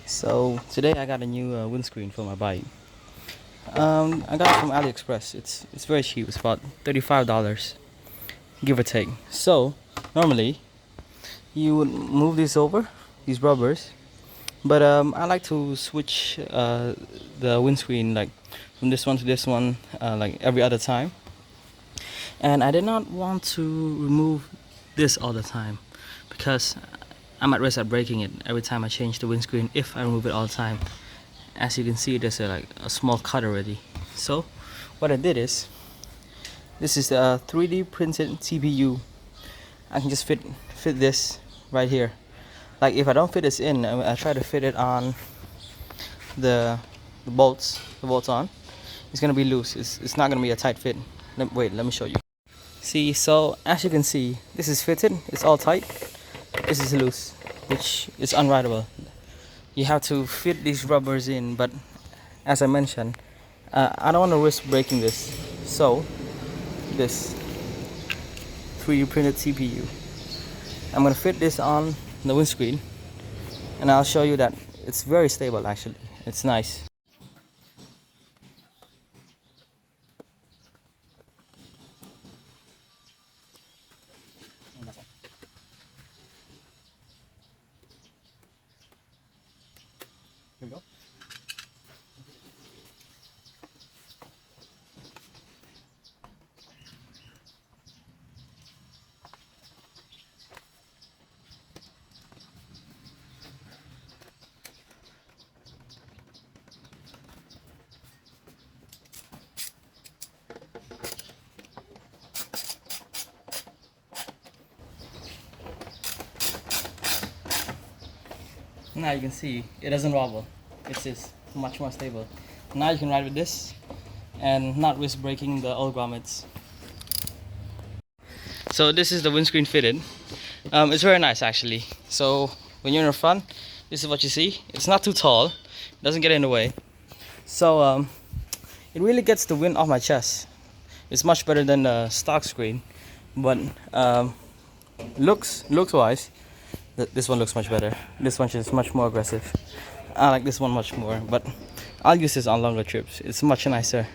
So today I got a new windscreen for my bike. I got it from AliExpress. It's very cheap. It's about $35, give or take. So normally you would move these over, these rubbers, but I like to switch the windscreen like from this one to this one like every other time. And I did not want to remove this all the time because I'm at risk at breaking it every time I change the windscreen if I remove it all the time. As you can see, there's like a small cut already. So what I did is, this is the 3D printed TPU. I can just fit this right here. Like if I don't fit this in, I try to fit it on the bolts on. It's gonna be loose. It's not gonna be a tight fit. Wait, let me show you. See, so as you can see, this is fitted. It's all tight. This is loose, which is unrideable. You have to fit these rubbers in, but as I mentioned, I don't want to risk breaking this. So this 3D printed CPU, I'm gonna fit this on the windscreen, and I'll show you that it's very stable. Actually, it's nice. Here we go. Now you can see it doesn't wobble. It's just much more stable. Now you can ride with this and not risk breaking the old grommets. So this is the windscreen fitted. It's very nice actually. So when you're in front, this is what you see. It's not too tall, it doesn't get in the way. So it really gets the wind off my chest. It's much better than the stock screen, but looks wise, this one looks much better. This one is much more aggressive. I like this one much more, but I'll use this on longer trips. It's much nicer.